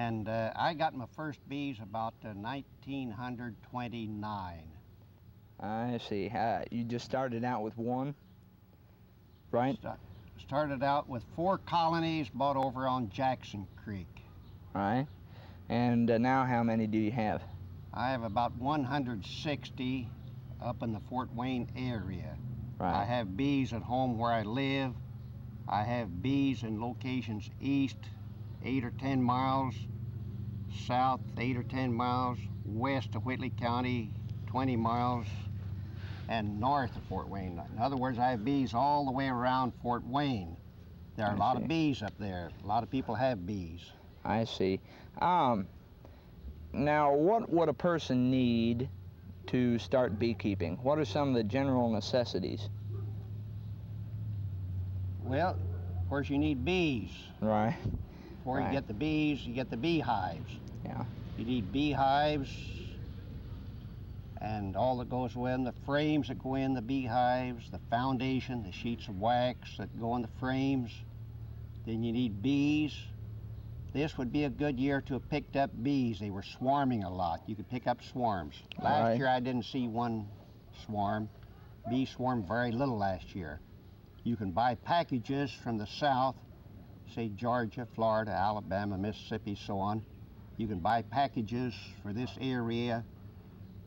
And I got my first bees about 1929. I see. You just started out with one, right? Started out with 4 colonies bought over on Jackson Creek. Right. And now how many do you have? I have about 160 up in the Fort Wayne area. Right. I have bees at home where I live. I have bees in locations east 8 or 10 miles, south 8 or 10 miles, west of Whitley County 20 miles, and north of Fort Wayne. In other words, I have bees all the way around Fort Wayne. There are a lot of bees up there. A lot of people have bees. I see. Now, what would a person need to start beekeeping? What are some of the general necessities? Well, of course, you need bees. Right. Before you get the bees, you get the beehives. Yeah. You need beehives and all that goes in, the frames that go in the beehives, the foundation, the sheets of wax that go in the frames. Then you need bees. This would be a good year to have picked up bees. They were swarming a lot. You could pick up swarms. Last year I didn't see one swarm. Bees swarmed very little last year. You can buy packages from the south, say Georgia, Florida, Alabama, Mississippi, so on. You can buy packages for this area.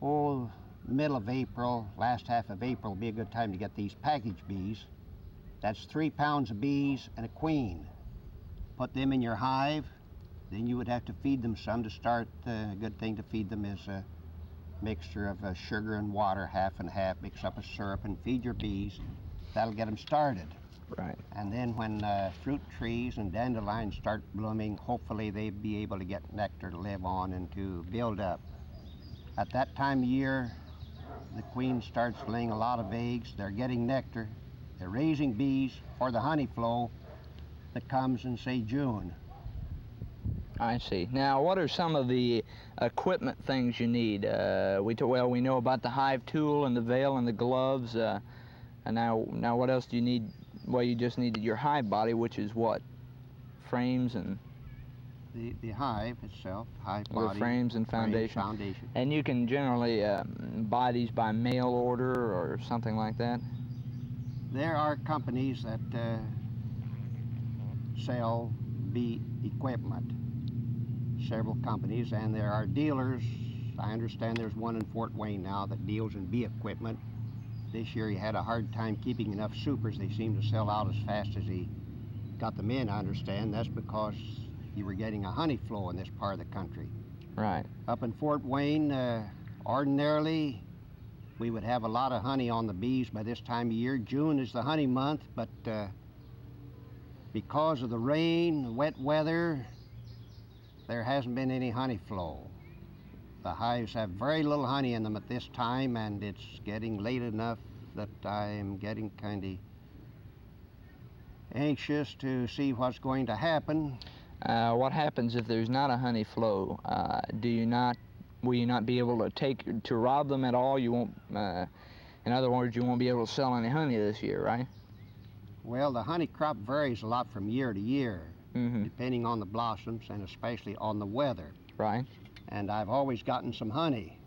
Oh, middle of April, last half of April will be a good time to get these package bees. That's 3 pounds of bees and a queen. Put them in your hive, then you would have to feed them some to start. A good thing to feed them is a mixture of sugar and water, half and half. Mix up a syrup and feed your bees. That'll get them started. Right. And then when fruit trees and dandelions start blooming, hopefully they'll be able to get nectar to live on and to build up. At that time of year, the queen starts laying a lot of eggs. They're getting nectar. They're raising bees for the honey flow that comes in, say, June. I see. Now, what are some of the equipment things you need? We know about the hive tool and the veil and the gloves. And now what else do you need? Well, you just needed your hive body, which is what? Frames and... The hive itself, hive body. The frames and foundation. And you can generally buy these by mail order or something like that? There are companies that sell bee equipment, several companies, and there are dealers. I understand there's one in Fort Wayne now that deals in bee equipment. This year he had a hard time keeping enough supers. They seemed to sell out as fast as he got them in, I understand. That's because you were getting a honey flow in this part of the country. Right. Up in Fort Wayne, ordinarily we would have a lot of honey on the bees by this time of year. June is the honey month, but because of the rain, the wet weather, there hasn't been any honey flow. The hives have very little honey in them at this time, and it's getting late enough that I'm getting kind of anxious to see what's going to happen. What happens if there's not a honey flow? Will you not be able to rob them at all? You won't, in other words, you won't be able to sell any honey this year, right? Well, the honey crop varies a lot from year to year, depending on the blossoms and especially on the weather. Right. And I've always gotten some honey.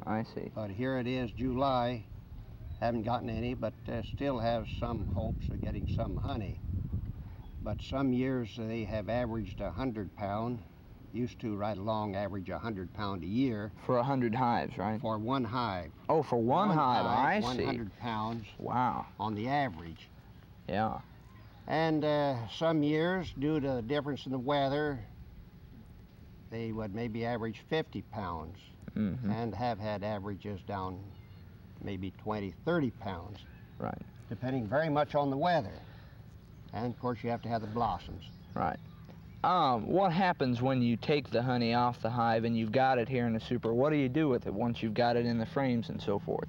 I see. But here it is, July. Haven't gotten any, but still have some hopes of getting some honey. But some years they have averaged 100 pound. Used to right along average 100 pound a year. For 100 hives, right? For one hive. Oh, for one hive, I see. 100 pounds. Wow. On the average. Yeah. And some years, due to the difference in the weather, they would maybe average 50 pounds. And have had averages down maybe 20, 30 pounds. Right. Depending very much on the weather. And of course you have to have the blossoms. Right. What happens when you take the honey off the hive and you've got it here in the super? What do you do with it once you've got it in the frames and so forth?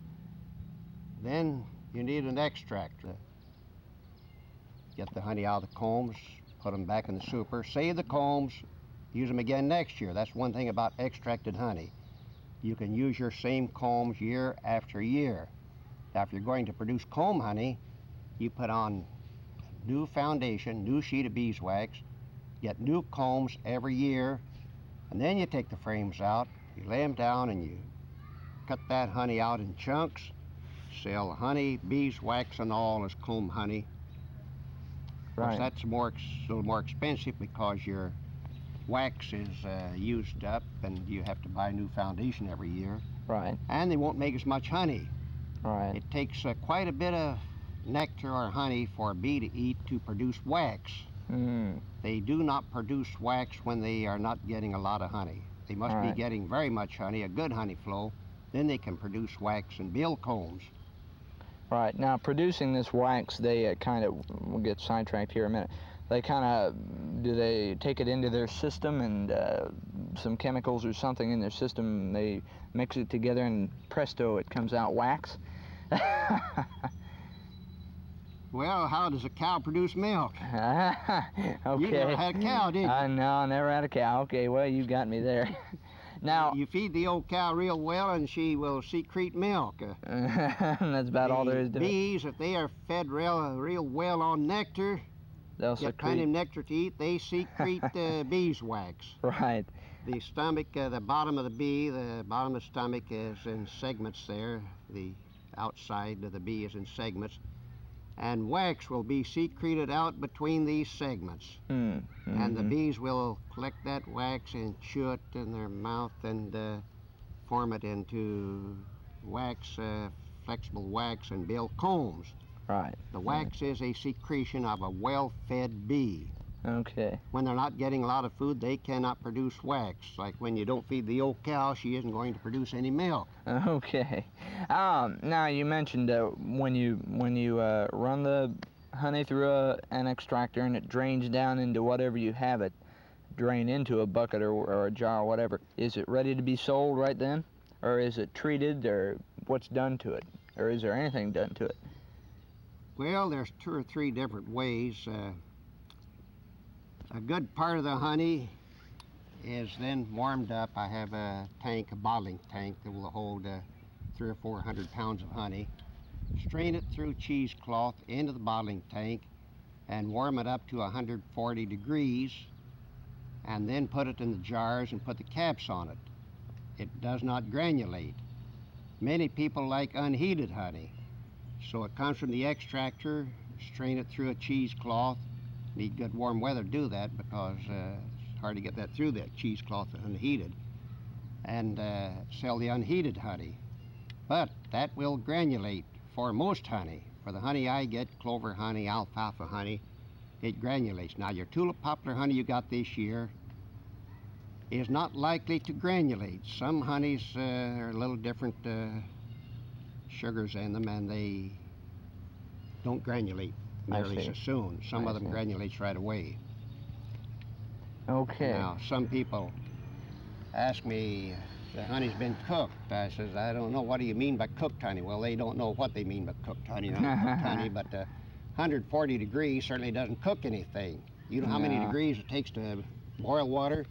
Then you need an extract. Get the honey out of the combs, put them back in the super, save the combs, use them again next year. That's one thing about extracted honey. You can use your same combs year after year. Now, if you're going to produce comb honey, you put on new foundation, new sheet of beeswax, get new combs every year, And then you take the frames out, you lay them down, and you cut that honey out in chunks. Sell honey, beeswax, and all as comb honey. Of course, that's a little more expensive because your wax is used up, and you have to buy new foundation every year. Right. And they won't make as much honey. Right. It takes quite a bit of nectar or honey for a bee to eat to produce wax. They do not produce wax when they are not getting a lot of honey. They must be getting very much honey, a good honey flow. Then they can produce wax and bill combs. Right. Now, producing this wax, they kind of, we'll get sidetracked here a minute, they kind of, do they take it into their system and some chemicals or something in their system, they mix it together and presto, it comes out wax? Well, how does a cow produce milk? Okay. You never had a cow, did you? No, I never had a cow. Okay, well, you got me there. Now, you feed the old cow real well and she will secrete milk. That's about all there is to it. Bees, if they are fed real well on nectar, they'll get plenty of nectar to eat, they secrete beeswax. Right. The stomach, the bottom of the bee, the bottom of the stomach is in segments there. The outside of the bee is in segments. And wax will be secreted out between these segments. And the bees will collect that wax and chew it in their mouth and form it into wax, flexible wax, and bill combs. Right. The wax is a secretion of a well-fed bee. Okay. When they're not getting a lot of food, they cannot produce wax. Like when you don't feed the old cow, she isn't going to produce any milk. Okay. Now you mentioned when you run the honey through an extractor and it drains down into whatever you have it drain into, a bucket or a jar or whatever, is it ready to be sold right then? Or is it treated, or what's done to it? Or is there anything done to it? Well, there's 2 or 3 different ways. A good part of the honey is then warmed up. I have a tank, a bottling tank that will hold 300 or 400 pounds of honey. Strain it through cheesecloth into the bottling tank and warm it up to 140 degrees, and then put it in the jars and put the caps on it. It does not granulate. Many people like unheated honey. So it comes from the extractor, strain it through a cheesecloth. Need good warm weather to do that because it's hard to get that through that cheesecloth unheated, and sell the unheated honey. But that will granulate for most honey. For the honey I get, clover honey, alfalfa honey, it granulates. Now your tulip poplar honey you got this year is not likely to granulate. Some honeys are a little different sugars in them, and they don't granulate nearly so soon. Some of them granulates right away. Okay. Now, some people ask me, the honey's been cooked. I says, I don't know. What do you mean by cooked honey? Well, they don't know what they mean by cooked honey. Not cooked honey, but 140 degrees certainly doesn't cook anything. You know how many degrees it takes to boil water?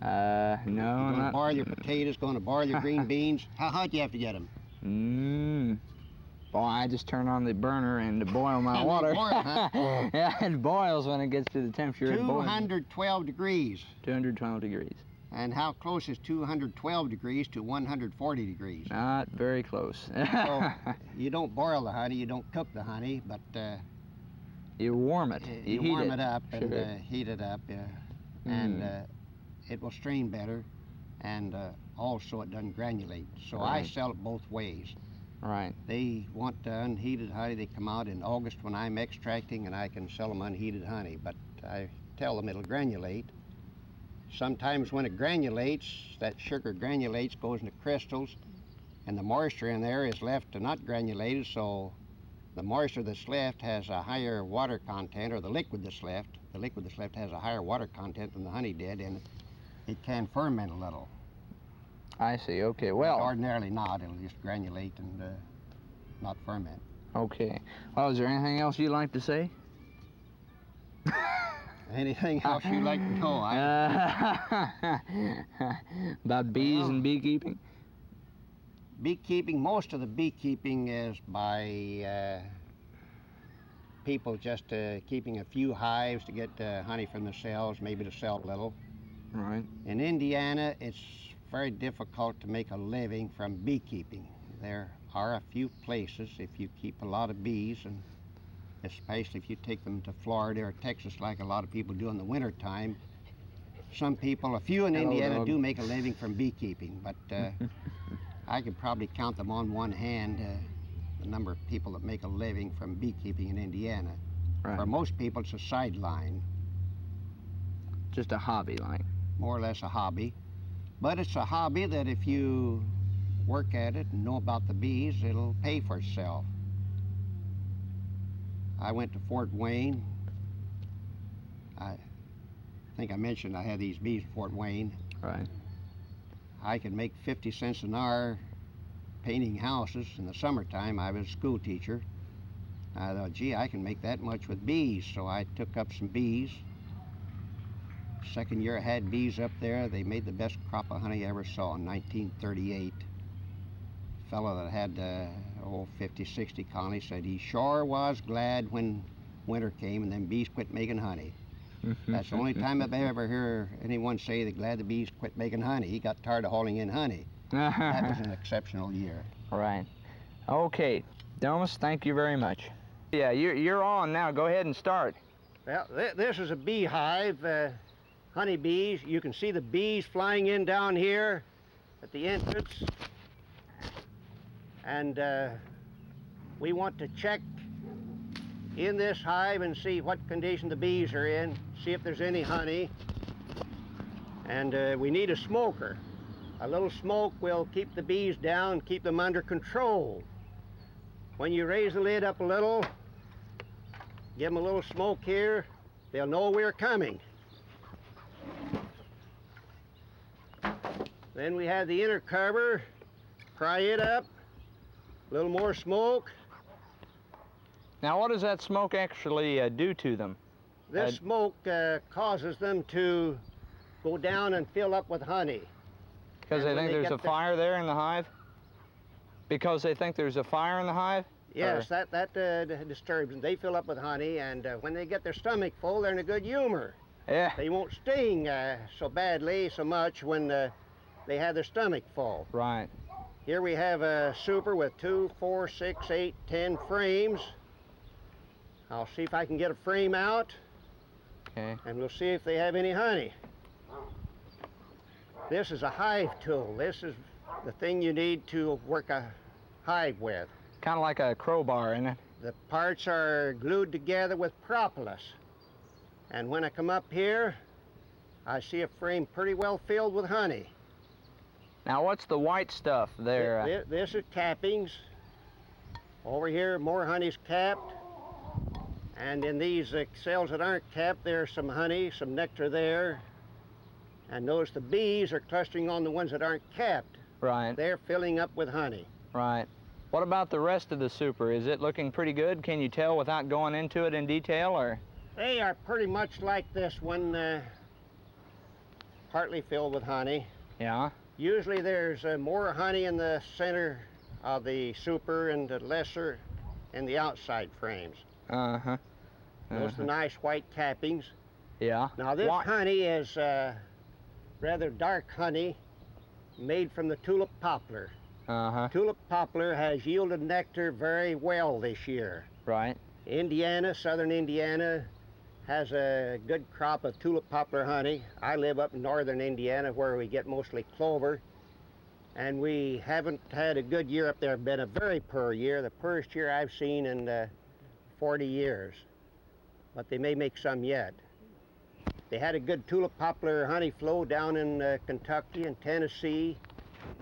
No, You're going to boil your potatoes, going to boil your green beans. How hot do you have to get them? Boy, I just turn on the burner and to boil my water. Boil, huh? Yeah, it boils when it gets to the temperature. 212 degrees. 212 degrees. And how close is 212 degrees to 140 degrees? Not very close. So you don't boil the honey, you don't cook the honey, but you warm it. You warm it up and heat it up, and it will strain better, and also it doesn't granulate. So I sell it both ways. Right. They want unheated honey. They come out in August when I'm extracting, and I can sell them unheated honey, but I tell them it'll granulate. Sometimes when it granulates, that sugar granulates, goes into crystals, and the moisture in there is left to not granulated, so the moisture that's left has a higher water content, or the liquid that's left has a higher water content than the honey did, and it can ferment a little. I see. Okay, well. But ordinarily not. It'll just granulate and not ferment. Okay. Well, is there anything else you'd like to say? Anything else you'd like to know? About bees and beekeeping? Beekeeping, most of the beekeeping is by people just keeping a few hives to get honey from the cells, maybe to sell a little. Right. In Indiana, it's very difficult to make a living from beekeeping. There are a few places if you keep a lot of bees, and especially if you take them to Florida or Texas like a lot of people do in the winter time. Some people, a few in Indiana, do make a living from beekeeping, but I could probably count them on one hand, the number of people that make a living from beekeeping in Indiana. Right. For most people, it's a sideline. Just a hobby, like. More or less a hobby. But it's a hobby that if you work at it and know about the bees, it'll pay for itself. I went to Fort Wayne. I think I mentioned I had these bees in Fort Wayne. Right. I could make 50 cents an hour painting houses in the summertime. I was a school teacher. I thought, gee, I can make that much with bees. So I took up some bees. Second year I had bees up there. They made the best crop of honey I ever saw in 1938. A fellow that had 50, 60 colonies said he sure was glad when winter came and then bees quit making honey. That's the only time I've ever heard anyone say they're glad the bees quit making honey. He got tired of hauling in honey. That was an exceptional year. Right. Okay, Delmas, thank you very much. Yeah, you're on now. Go ahead and start. Well, this is a beehive, honey bees. You can see the bees flying in down here at the entrance. And we want to check in this hive and see what condition the bees are in, see if there's any honey. And we need a smoker. A little smoke will keep the bees down, keep them under control. When you raise the lid up a little, give them a little smoke here, they'll know we're coming. Then we have the inner cover, pry it up, a little more smoke. Now, what does that smoke actually do to them? This smoke causes them to go down and fill up with honey. Because they think there's a fire there in the hive? Because they think there's a fire in the hive? Yes, that disturbs them. They fill up with honey, and when they get their stomach full, they're in a good humor. Yeah. They won't sting so badly, so much when they have their stomach full. Right. Here we have a super with 2, 4, 6, 8, 10 frames. I'll see if I can get a frame out. Okay. And we'll see if they have any honey. This is a hive tool. This is the thing you need to work a hive with. Kind of like a crowbar, isn't it? The parts are glued together with propolis. And when I come up here, I see a frame pretty well filled with honey. Now, what's the white stuff there? This is cappings. Over here, more honey's capped. And in these cells that aren't capped, there's some honey, some nectar there. And notice the bees are clustering on the ones that aren't capped. Right. They're filling up with honey. Right. What about the rest of the super? Is it looking pretty good? Can you tell without going into it in detail, or? They are pretty much like this one, partly filled with honey. Yeah. Usually there's more honey in the center of the super and lesser in the outside frames. Uh-huh. Those are the nice white cappings. Yeah. Now this honey is rather dark honey made from the tulip poplar. Uh-huh. Tulip poplar has yielded nectar very well this year. Right. Indiana, southern Indiana, has a good crop of tulip poplar honey. I live up in northern Indiana where we get mostly clover. And we haven't had a good year up there. Been a very poor year, the poorest year I've seen in 40 years. But they may make some yet. They had a good tulip poplar honey flow down in Kentucky and Tennessee,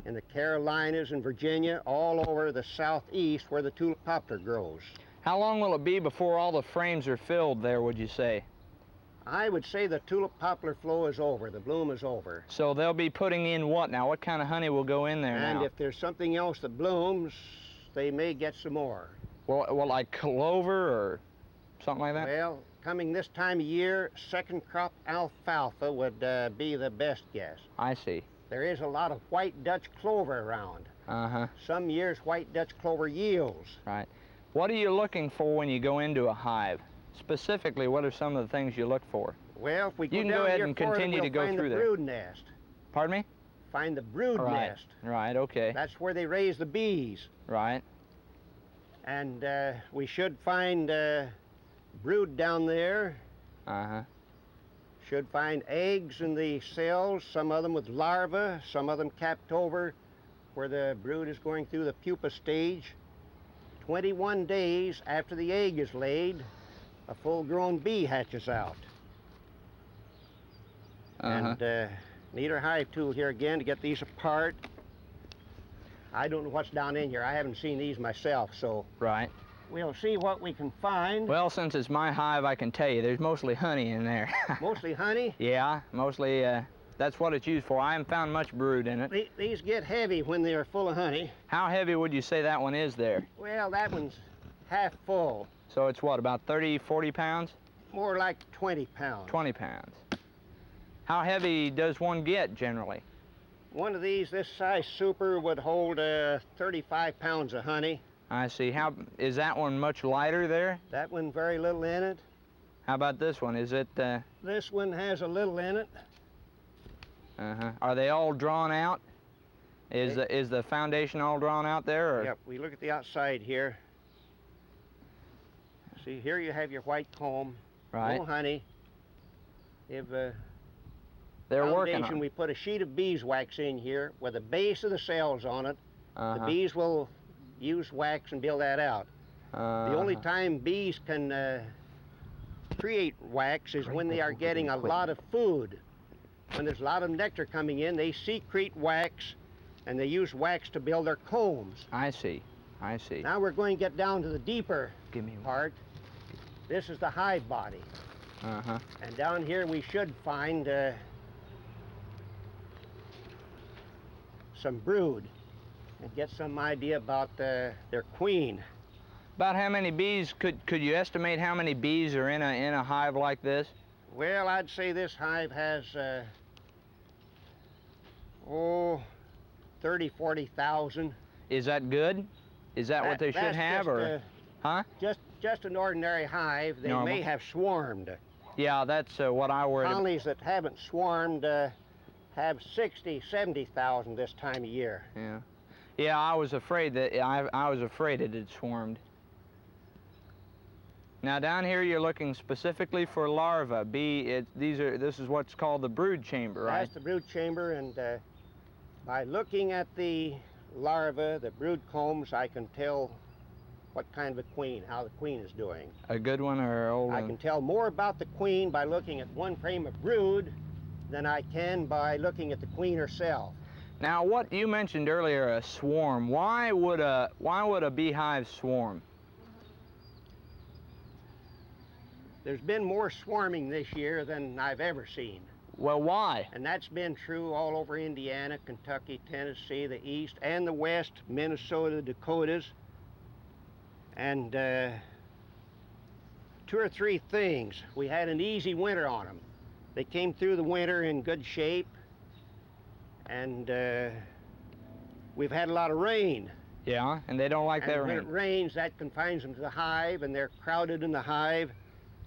in the Carolinas and Virginia, all over the southeast where the tulip poplar grows. How long will it be before all the frames are filled there, would you say? I would say the tulip poplar flow is over, the bloom is over. So they'll be putting in what now? What kind of honey will go in there now? And if there's something else that blooms, they may get some more. Well, like clover or something like that? Well, coming this time of year, second crop alfalfa would be the best guess. I see. There is a lot of white Dutch clover around. Uh-huh. Some years white Dutch clover yields. Right. What are you looking for when you go into a hive? Specifically, what are some of the things you look for? Well, if we go You can down go ahead here and farther, continue we'll to go find through the there. brood nest. Pardon me? Find the brood Right. nest. Right, okay. That's where they raise the bees. Right. And we should find brood down there. Uh-huh. Should find eggs in the cells, some of them with larvae, some of them capped over where the brood is going through the pupa stage. 21 days after the egg is laid, a full-grown bee hatches out. Uh-huh. And need our hive tool here again to get these apart. I don't know what's down in here. I haven't seen these myself, so Right. we'll see what we can find. Well, since it's my hive, I can tell you there's mostly honey in there. Mostly honey. Yeah, mostly, that's what it's used for. I haven't found much brood in it. These get heavy when they're full of honey. How heavy would you say that one is there? Well, that one's half full. So it's what, about 30, 40 pounds? More like 20 pounds. 20 pounds. How heavy does one get generally? One of these, this size super, would hold 35 pounds of honey. I see. How is that one much lighter there? That one, very little in it. How about this one? Is it, This one has a little in it. uh-huh. Are they all drawn out? Is the foundation all drawn out there? Or? Yep, we look at the outside here. See, here you have your white comb. Right. No honey. If They're working foundation, on we put a sheet of beeswax in here with the base of the cells on it. uh-huh. The bees will use wax and build that out. The only time bees can create wax is when they are getting a lot of food. When there's a lot of nectar coming in, they secrete wax, and they use wax to build their combs. I see. I see. Now we're going to get down to the deeper Give me one. part. This is the hive body. Uh-huh. And down here we should find some brood and get some idea about their queen. About how many bees, could you estimate how many bees are in a hive like this? Well, I'd say this hive has 30, 40,000. Is that good? Is that what they should That's have, just, or? Huh? Just an ordinary hive. They Normal. may have swarmed. Yeah, that's what I worried about. Colonies that haven't swarmed have 60, 70,000 this time of year. Yeah. Yeah, I was afraid that I was afraid it had swarmed. Now down here you're looking specifically for larvae. This is what's called the brood chamber, right? That's the brood chamber, and by looking at the larvae, the brood combs, I can tell what kind of a queen, how the queen is doing. A good one or an old I one? can tell more about the queen by looking at one frame of brood than I can by looking at the queen herself. Now, what you mentioned earlier, a swarm. Why would a beehive swarm? There's been more swarming this year than I've ever seen. Well, why? And that's been true all over Indiana, Kentucky, Tennessee, the East and the West, Minnesota, Dakotas. And 2 or 3 things. We had an easy winter on them. They came through the winter in good shape. And we've had a lot of rain. Yeah, and they don't like that And when rain. it rains, that confines them to the hive, and they're crowded in the hive.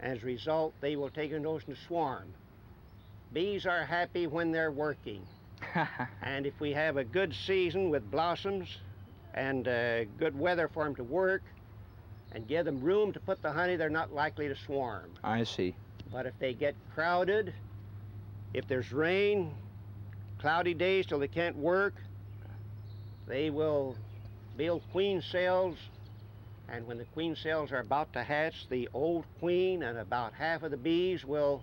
As a result, they will take a notion to swarm. Bees are happy when they're working. And if we have a good season with blossoms and good weather for them to work and give them room to put the honey, they're not likely to swarm. I see. But if they get crowded, if there's rain, cloudy days till they can't work, they will build queen cells. And when the queen cells are about to hatch, the old queen and about half of the bees will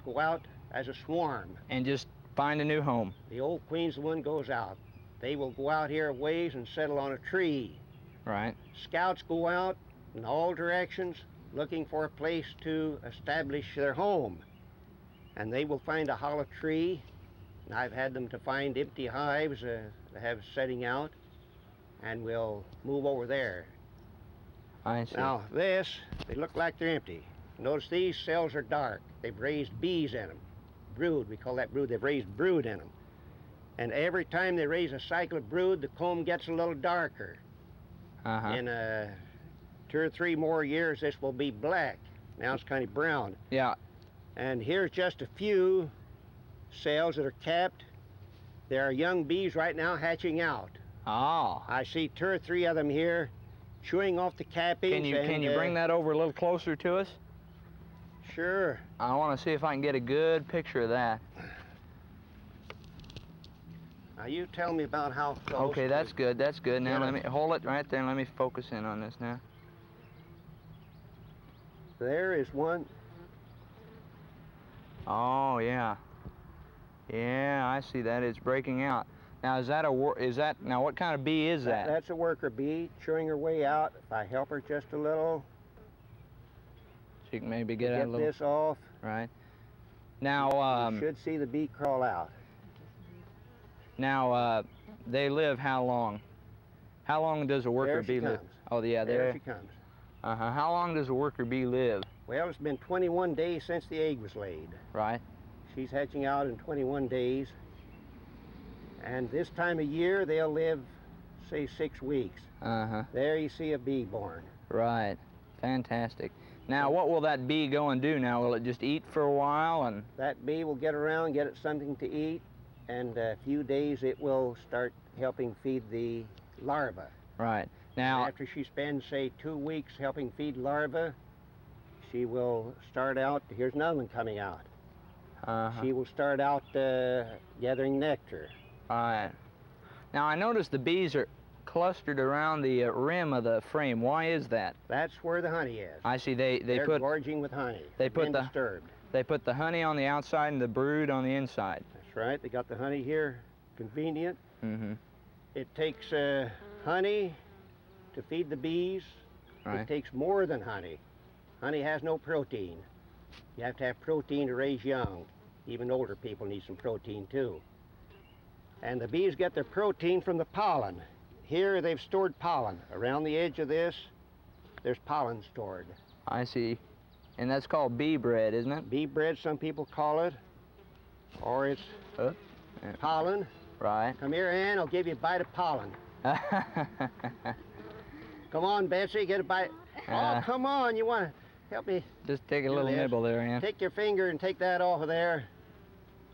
go out as a swarm. And just find a new home. The old queen's the one goes out. They will go out here a ways and settle on a tree. Right. Scouts go out in all directions looking for a place to establish their home. And they will find a hollow tree. And I've had them to find empty hives to have setting out, and we'll move over there. I see. Now this, they look like they're empty. Notice these cells are dark. They've raised bees in them. Brood, we call that brood. They've raised brood in them. And every time they raise a cycle of brood, the comb gets a little darker. Uh-huh. In 2 or 3 more years, this will be black. Now it's kind of brown. Yeah. And here's just a few cells that are kept. There are young bees right now hatching out. Oh. I see 2 or 3 of them here chewing off the cappings. Can you bring that over a little closer to us? Sure. I want to see if I can get a good picture of that. Now you tell me about how close. Okay, that's good. That's good. Now Yeah. let me hold it right there and let me focus in on this now. There is one. Oh yeah. Yeah, I see that. It's breaking out. Now is that now what kind of bee is that? That's a worker bee chewing her way out. If I help her just a little, So you can maybe get a little. this off. Right. Now You should see the bee crawl out. Now they live how long? How long does a worker There she bee live? comes. Oh yeah, There she comes. How long does a worker bee live? Well, it's been 21 days since the egg was laid. Right. She's hatching out in 21 days. And this time of year, they'll live, say, 6 weeks. There you see a bee born. Right. Fantastic. Now, what will that bee go and do now? Will it just eat for a while and? That bee will get around, get it something to eat, and a few days it will start helping feed the larvae. Right. Now, after she spends, say, 2 weeks helping feed larvae, she will start out, here's another one coming out. She will start out gathering nectar. Right. Now, I noticed the bees are clustered around the rim of the frame. Why is that? That's where the honey is. I see. They're gorging with honey. They put disturbed. They put the honey on the outside and the brood on the inside. That's right. They got the honey here. Convenient. Mm-hmm. It takes honey to feed the bees. Right. It takes more than honey. Honey has no protein. You have to have protein to raise young. Even older people need some protein too. And the bees get their protein from the pollen. Here they've stored pollen. Around the edge of this, there's pollen stored. I see. And that's called bee bread, isn't it? Bee bread, some people call it. Or it's pollen. Right. Come here, Ann, I'll give you a bite of pollen. Come on, Betsy, get a bite. Oh, come on, you want to help me? Just take a little nibble there, Ann. Take your finger and take that off of there.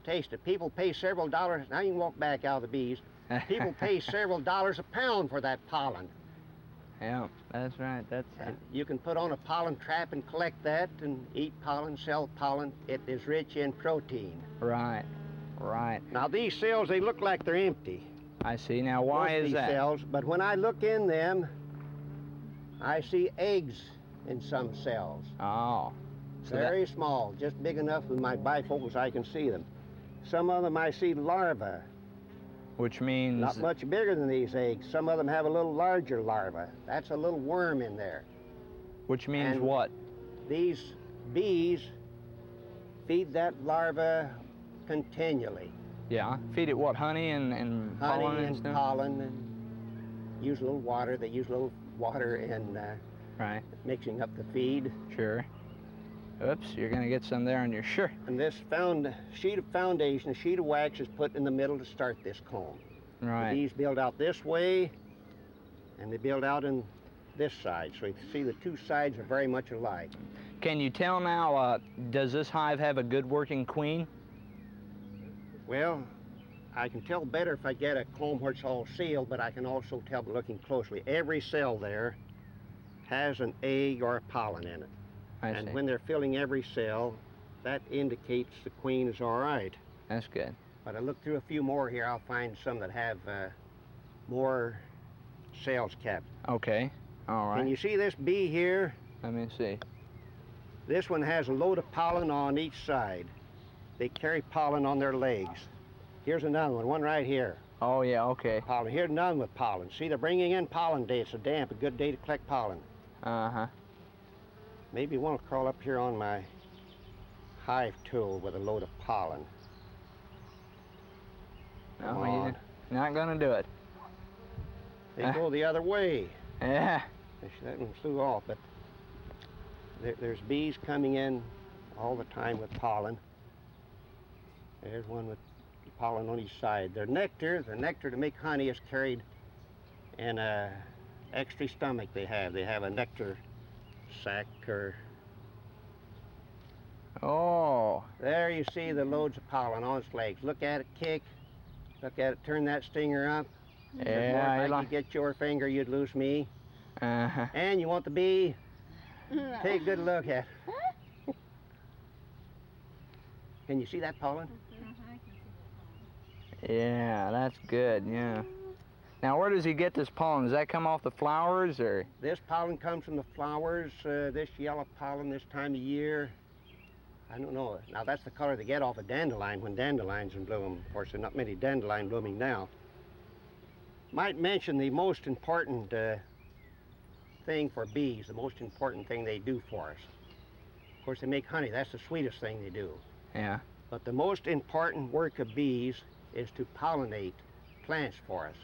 Taste it. People pay several dollars. Now you can walk back out of the bees. People pay several dollars a pound for that pollen. Yeah, that's right. And you can put on a pollen trap and collect that and eat pollen, sell pollen. It is rich in protein. Right, right. Now these cells, they look like they're empty. I see. Now why is that? These cells, but when I look in them, I see eggs in some cells. Oh. So very small, just big enough with my bifocals I can see them. Some of them I see larvae. Which means? Not much bigger than these eggs. Some of them have a little larger larva. That's a little worm in there. Which means what? These bees feed that larva continually. Yeah, feed it what, honey and pollen and stuff? Pollen, and use a little water. They use a little water in right. Mixing up the feed. Sure. Oops, you're going to get some there on your shirt. And this sheet of foundation, a sheet of wax is put in the middle to start this comb. Right. The bees build out this way, and they build out in this side. So you see the two sides are very much alike. Can you tell now, does this hive have a good working queen? Well, I can tell better if I get a comb where it's all sealed, but I can also tell by looking closely. Every cell there has an egg or a pollen in it. And when they're filling every cell, that indicates the queen is all right. That's good. But I look through a few more here, I'll find some that have more cells kept. Okay, all right. Can you see this bee here? Let me see. This one has a load of pollen on each side. They carry pollen on their legs. Here's another one right here. Oh yeah, okay. Pollen. Here's another one with pollen. See, they're bringing in pollen day. It's a damp, a good day to collect pollen. Uh-huh. Maybe one will crawl up here on my hive tool with a load of pollen. No, you're not gonna do it. They go the other way. Yeah. That one flew off, but there's bees coming in all the time with pollen. There's one with pollen on each side. The nectar to make honey is carried in a extra stomach they have. They have a nectar sac or Oh. There you see the loads of pollen on its legs. Look at it kick. Look at it turn that stinger up. Yeah, If I could get your finger, you'd lose me. Uh-huh. And you want the bee? Take a good look at it. Can you see that pollen? Yeah, that's good, yeah. Now, where does he get this pollen? Does that come off the flowers, or? This pollen comes from the flowers, this yellow pollen this time of year. I don't know. Now, that's the color they get off a dandelion when dandelions in bloom. Of course, there are not many dandelion blooming now. Might mention the most important thing for bees, the most important thing they do for us. Of course, they make honey. That's the sweetest thing they do. Yeah. But the most important work of bees is to pollinate plants for us.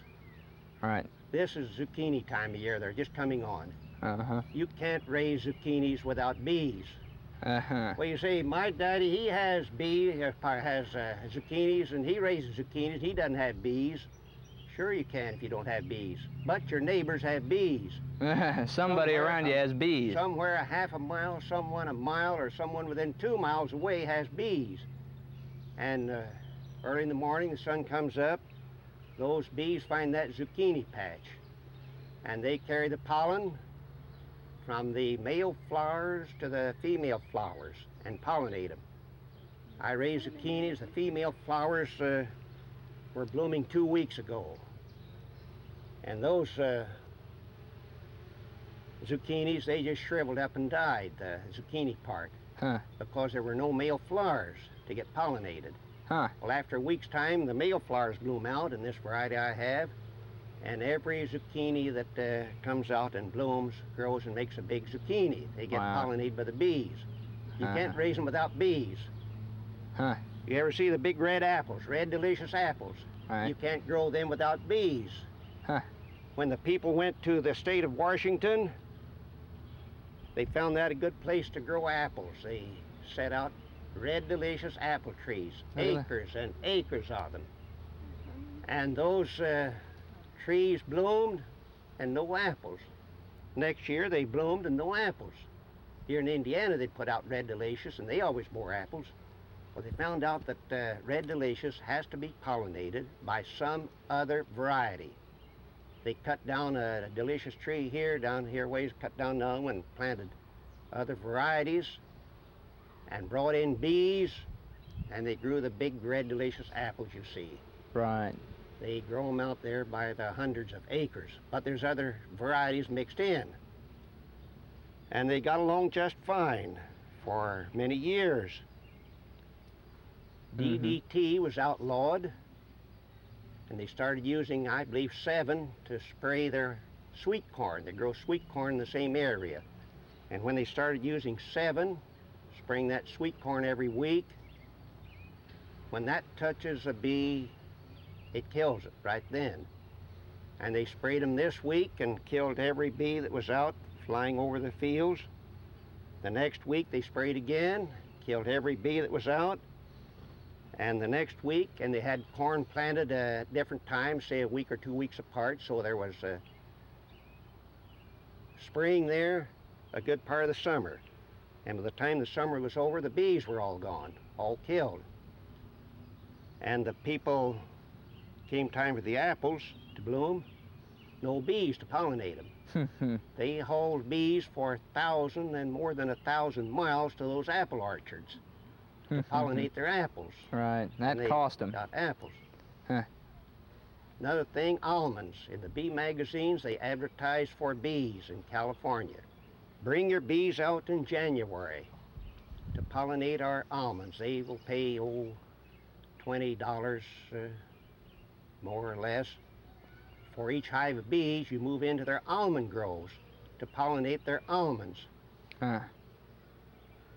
Right. This is zucchini time of year. They're just coming on. Uh-huh. You can't raise zucchinis without bees. Uh-huh. Well, you see, my daddy, he has zucchinis, and he raises zucchinis. He doesn't have bees. Sure you can if you don't have bees. But your neighbors have bees. Somebody around you has bees. Somewhere a half a mile, someone a mile, or someone within 2 miles away has bees. And early in the morning, the sun comes up. Those bees find that zucchini patch. And they carry the pollen from the male flowers to the female flowers and pollinate them. I raised zucchinis. The female flowers were blooming 2 weeks ago. And those zucchinis, they just shriveled up and died, the zucchini part, because there were no male flowers to get pollinated. Huh. Well, after a week's time, the male flowers bloom out in this variety I have, and every zucchini that comes out and blooms grows and makes a big zucchini. They get pollinated by the bees. You can't raise them without bees. Huh. You ever see the big red apples, red delicious apples? Right. You can't grow them without bees. Huh. When the people went to the state of Washington, they found that a good place to grow apples. They set out red delicious apple trees, acres and acres of them. And those trees bloomed and no apples. Next year they bloomed and no apples. Here in Indiana they put out red delicious and they always bore apples. Well, they found out that red delicious has to be pollinated by some other variety. They cut down a delicious tree here, down here ways, cut down another one, and planted other varieties and brought in bees, and they grew the big red delicious apples you see. Right. They grow them out there by the hundreds of acres, but there's other varieties mixed in. And they got along just fine for many years. DDT was outlawed, and they started using, I believe, 7 to spray their sweet corn. They grow sweet corn in the same area. And when they started using 7, spraying that sweet corn every week, when that touches a bee, it kills it right then. And they sprayed them this week and killed every bee that was out flying over the fields. The next week they sprayed again, killed every bee that was out. And the next week, and they had corn planted at different times, say a week or 2 weeks apart, so there was spraying there a good part of the summer. And by the time the summer was over, the bees were all gone, all killed. And the people, came time for the apples to bloom, no bees to pollinate them. They hauled bees for 1,000 and more than 1,000 miles to those apple orchards to pollinate their apples. Right, that cost them. Got apples. Huh. Another thing, almonds. In the bee magazines, they advertise for bees in California. Bring your bees out in January to pollinate our almonds. They will pay, $20 more or less. For each hive of bees, you move into their almond groves to pollinate their almonds. Huh.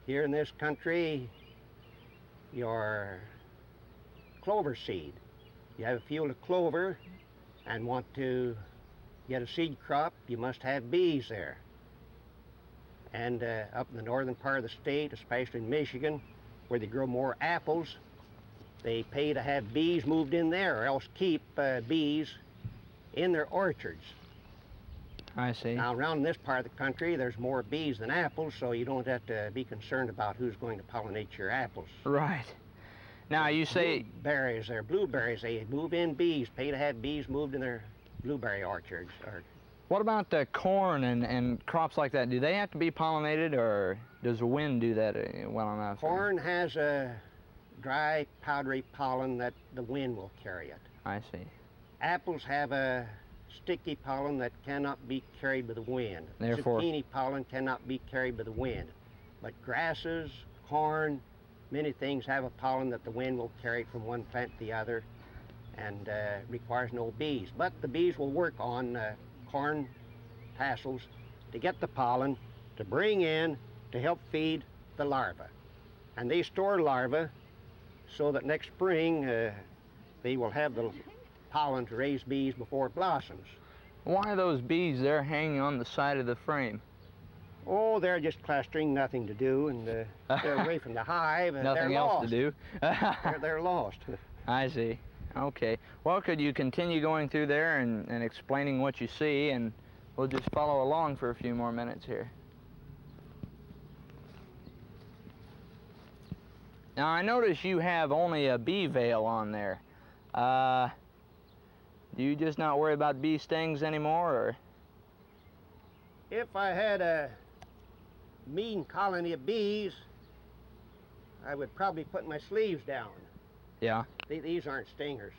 Here in this country, your clover seed. You have a field of clover and want to get a seed crop, you must have bees there. And up in the northern part of the state, especially in Michigan, where they grow more apples, they pay to have bees moved in there, or else keep bees in their orchards. I see. Now, around this part of the country, there's more bees than apples, so you don't have to be concerned about who's going to pollinate your apples. Right. Now, you say... Blueberries, they move in bees, pay to have bees moved in their blueberry orchards. What about corn and crops like that? Do they have to be pollinated, or does the wind do that well enough? Corn has a dry, powdery pollen that the wind will carry it. I see. Apples have a sticky pollen that cannot be carried by the wind. Therefore, zucchini pollen cannot be carried by the wind. But grasses, corn, many things have a pollen that the wind will carry from one plant to the other, and requires no bees. But the bees will work on corn tassels to get the pollen, to bring in, to help feed the larvae. And they store larvae so that next spring they will have the pollen to raise bees before it blossoms. Why are those bees there hanging on the side of the frame? Oh, they're just clustering, nothing to do, and they're away from the hive. And nothing they're else lost. to do. they're lost. I see. Okay. Well, could you continue going through there and explaining what you see, and we'll just follow along for a few more minutes here. Now, I notice you have only a bee veil on there. Do you just not worry about bee stings anymore, or? If I had a mean colony of bees, I would probably put my sleeves down. Yeah. These aren't stingers.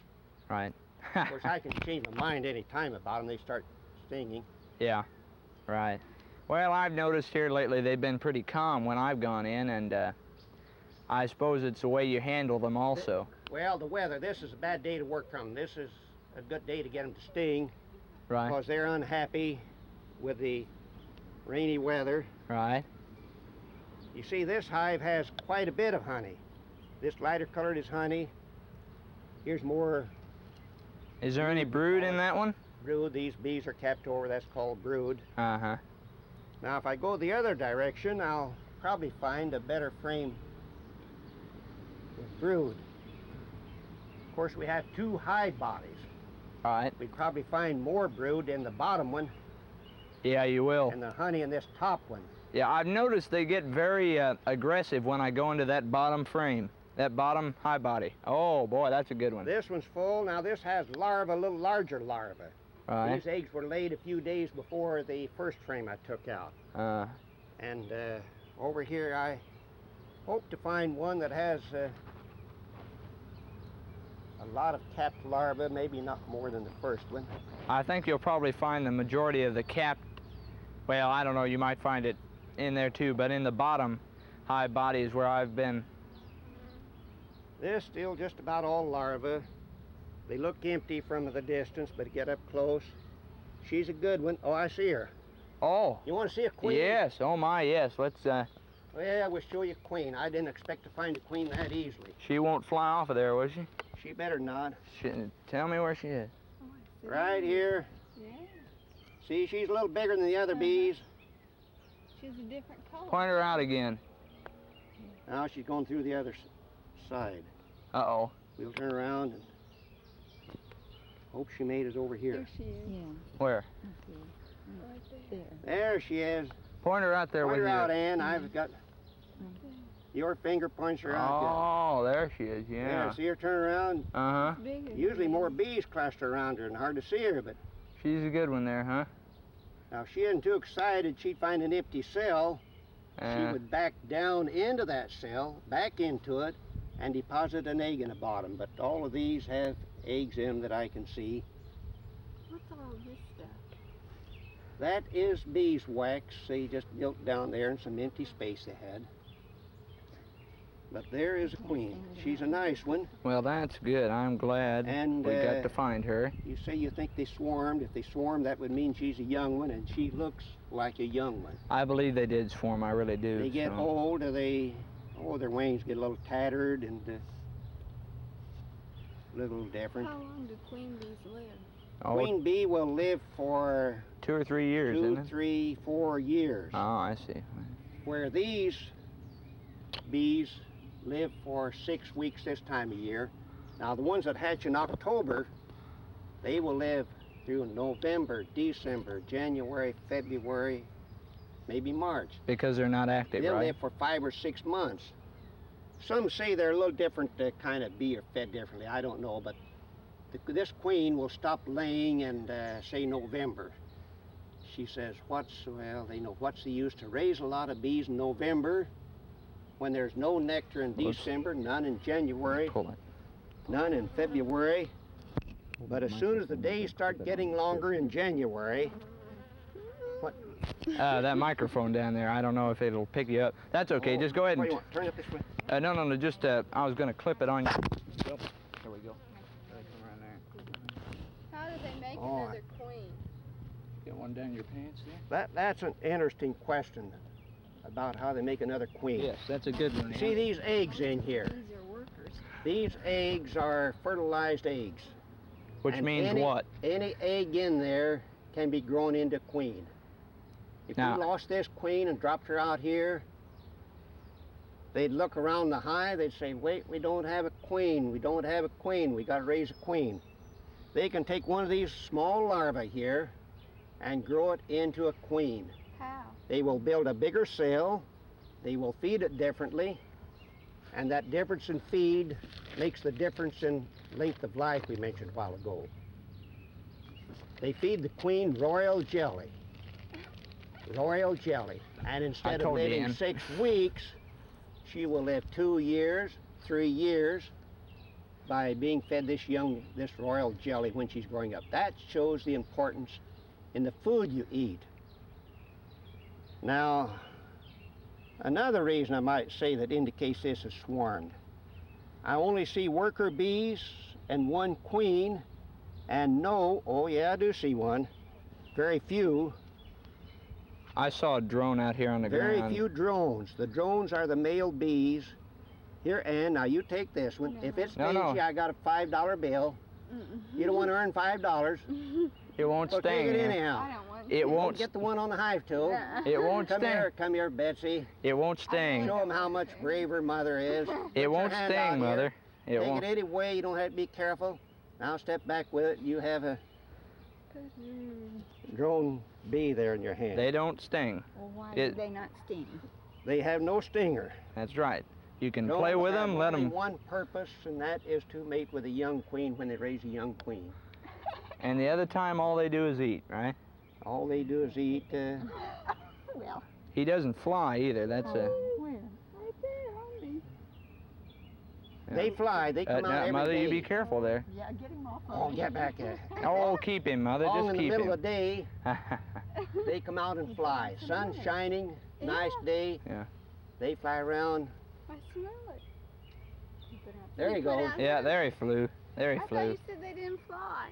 Right. Of course, I can change my mind any time about them. They start stinging. Yeah, right. Well, I've noticed here lately they've been pretty calm when I've gone in, and I suppose it's the way you handle them also. Well, the weather. This is a bad day to work from. This is a good day to get them to sting. Right. Because they're unhappy with the rainy weather. Right. You see, this hive has quite a bit of honey. This lighter colored is honey. Here's more. Is there any brood in that one? Brood. These bees are kept over. That's called brood. Uh-huh. Now, if I go the other direction, I'll probably find a better frame with brood. Of course, we have two hive bodies. All right. We'd probably find more brood in the bottom one. Yeah, you will. And the honey in this top one. Yeah, I've noticed they get very aggressive when I go into that bottom frame, that bottom hive body. Oh, boy, that's a good one. This one's full. Now, this has larvae, a little larger larvae. Right. These eggs were laid a few days before the first frame I took out. And over here, I hope to find one that has a lot of capped larvae, maybe not more than the first one. I think you'll probably find the majority of the capped, well, I don't know, you might find it in there too, but in the bottom hive body is where I've been. This still just about all larvae. They look empty from the distance, but get up close. She's a good one. Oh, I see her. Oh. You want to see a queen? Yes. Oh, my, yes. Let's, Well, we'll show you a queen. I didn't expect to find a queen that easily. She won't fly off of there, will she? She better not. Tell me where she is. Right here. Yeah. See, she's a little bigger than the other bees. She's a different color. Point her out again. Now she's going through the other side. Uh-oh. We'll turn around and hope she made it over here. There she is. Yeah. Where? Right there. There she is. Point her out there Point with her you. out, Ann. I've got... Your finger points her out. Oh, there she is, yeah. There, see her turn around? Uh-huh. Bigger Usually than more bees cluster around her and hard to see her, but She's a good one there, huh? now if she isn't too excited, she'd find an empty cell. She would back down into that cell, back into it, and deposit an egg in the bottom. But all of these have eggs in them that I can see. What's all this stuff? That is beeswax. They just built down there in some empty space they had. But there is a queen. She's a nice one. Well, that's good. I'm glad And we got to find her. You say you think they swarmed. If they swarmed, that would mean she's a young one, and she looks like a young one. I believe they did swarm. I really do. They get so. old, their wings get a little tattered and a little different. How long do queen bees live? Oh, Queen bee will live for 2 or 3 years, 2, isn't it? 3, 4 years. Oh, I see. Where these bees live for 6 weeks this time of year. Now the ones that hatch in October, they will live through November, December, January, February, maybe March. Because they're not active, They'll right? live for 5 or 6 months. Some say they're a little different kind of bee or fed differently. I don't know, but this queen will stop laying in, say, November. She says, well, they know what's the use to raise a lot of bees in November when there's no nectar in December, none in January, Pull it. none in February. But as soon as the days start getting longer in January, That microphone down there, I don't know if it'll pick you up. That's okay, just go ahead what and... do you want? Turn it this way. No, just, I was going to clip it on you. There we go. How do they make Oh, another queen? Get one down your pants there. That's an interesting question about how they make another queen. Yes, that's a good one. See these eggs in here? These are workers. These eggs are fertilized eggs. Which And means what? Any egg in there can be grown into queen. If Now- you lost this queen and dropped her out here, they'd look around the hive, they'd say, wait, we don't have a queen, we don't have a queen, we gotta raise a queen. They can take one of these small larvae here and grow it into a queen. How? They will build a bigger cell, they will feed it differently, and that difference in feed makes the difference in length of life we mentioned a while ago. They feed the queen royal jelly. Royal jelly. And instead of told you, living Ann. 6 weeks, she will live 2 years, 3 years by being fed this royal jelly when she's growing up. That shows the importance in the food you eat. Now, another reason I might say that indicates this is swarmed. I only see worker bees and 1 queen, and oh yeah, I do see one. Very few. I saw a drone out here on the Very ground. few drones. The drones are the male bees. Here, Ann, now you take this one. If it No, stings no. you, I got a $5 bill. You don't want to earn $5. It won't So sting. take it Ann. anyhow. I don't want It to. won't. Get the one on the hive tool. It won't Come sting. here, Betsy. It won't sting. Show them how much braver Mother is. Put It your won't hand out sting, here. Mother. It Take won't. it any way. You don't have to be careful. Now step back with it. You have a drone bee there in your hand. They don't sting. Well, why It- do they not sting? They have no stinger. That's right. You can Drones play with have them, let only them, one purpose, and that is to mate with a young queen when they raise a young queen. and the other time all they do is eat, right? All they do is eat. Well, He doesn't fly either. That's a. where? Right there on me. They fly. They come out now, every Mother, day. you be careful there. Yeah, get him off. Oh, get back there. Oh, keep him, Mother. All Just in the keep middle him. of the day, they come out and fly. Sun shining, nice day. Yeah. They fly around. I smell it. There you put go. out Yeah, there he flew. There he I thought flew. you said they didn't fly.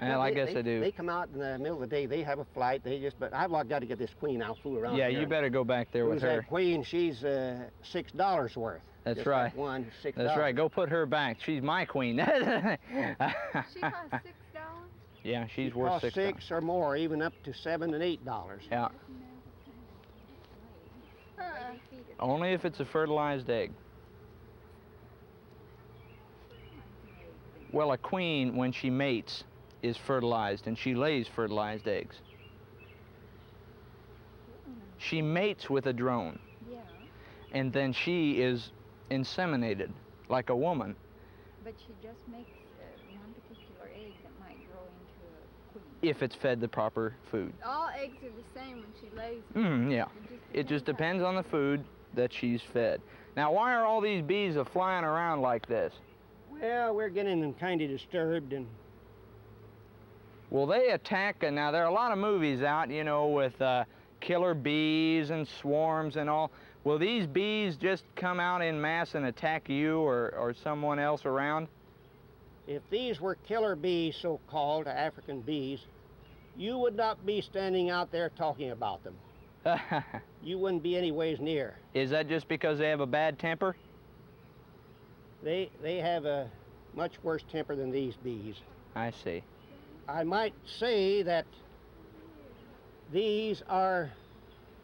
Well, I guess they do. They come out in the middle of the day. They have a flight. But I've got to get this queen out, fool around. Yeah, here. you better go back there with Who's her. that queen? She's $6 worth. That's Just right. That one, $6. That's right. Go put her back. She's my queen. She costs $6. Yeah, she's She worth costs $6. 6 or more, even up to $7 and $8. Yeah. Only if it's a fertilized egg. Well, a queen, when she mates, is fertilized, and she lays fertilized eggs. She mates with a drone, Yeah, and then she is inseminated, like a woman. but she just makes one particular egg that might grow into a queen. If it's fed the proper food. All eggs are the same when she lays them. Yeah. It just depends on the food that she's fed. Now, why are all these bees flying around like this? Well, we're getting them kind of disturbed, and Well, they attack, and now there are a lot of movies out, you know, with killer bees and swarms and all. Will these bees just come out in mass and attack you or someone else around? if these were killer bees, so-called African bees, you would not be standing out there talking about them. You wouldn't be any ways near. Is that just because they have a bad temper? They have a much worse temper than these bees. I see. I might say that these are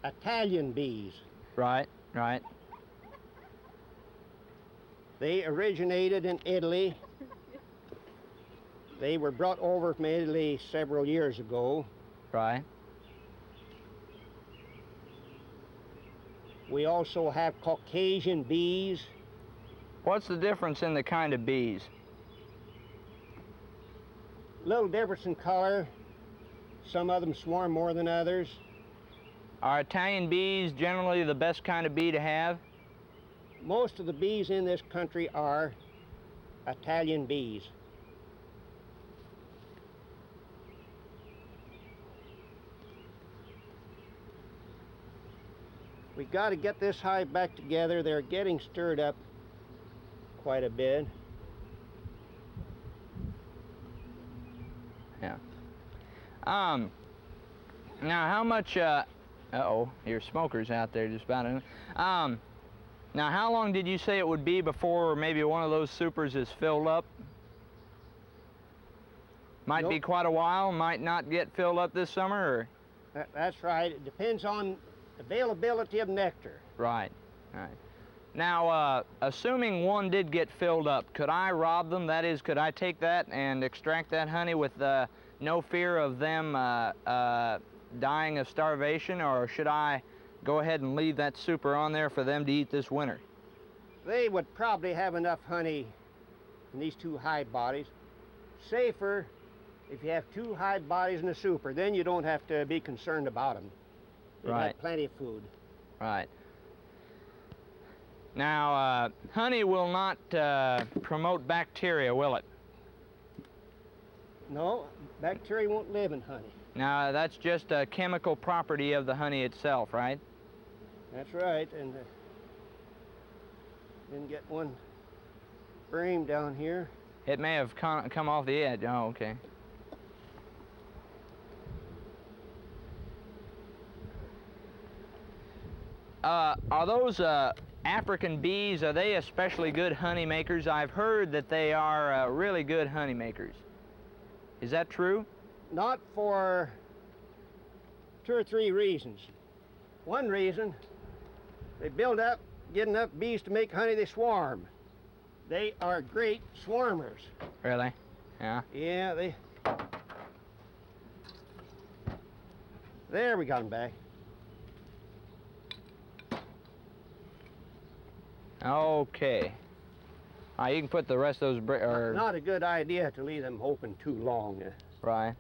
Italian bees. Right, right. They originated in Italy. They were brought over from Italy several years ago. Right. We also have Caucasian bees. What's the difference in the kind of bees? Little difference in color. Some of them swarm more than others. Are Italian bees generally the best kind of bee to have? Most of the bees in this country are Italian bees. We got to get this hive back together. They're getting stirred up quite a bit. Yeah. Now how much, uh-oh, your smoker's out there just about. Now how long did you say it would be before maybe one of those supers is filled up? Might be quite a while, might not get filled up this summer, or? That's right. It depends on availability of nectar. Right, right. Now, assuming one did get filled up, could I rob them? That is, could I take that and extract that honey with no fear of them dying of starvation, or should I go ahead and leave that super on there for them to eat this winter? They would probably have enough honey in these two hive bodies. Safer if you have two hive bodies in a super, then you don't have to be concerned about them. They've had plenty of food. Right. Now, honey will not promote bacteria, will it? No, bacteria won't live in honey. Now, that's just a chemical property of the honey itself, right? That's right, and didn't get one frame down here. It may have come off the edge. Oh, okay. Are those African bees, are they especially good honey makers? I've heard that they are really good honey makers. Is that true? Not for 2 or 3 reasons. One reason, they build up, get enough bees to make honey, they swarm. They are great swarmers. Really? Yeah? Yeah, there, we got them back. Okay. You can put the rest of those Not a good idea to leave them open too long. Right.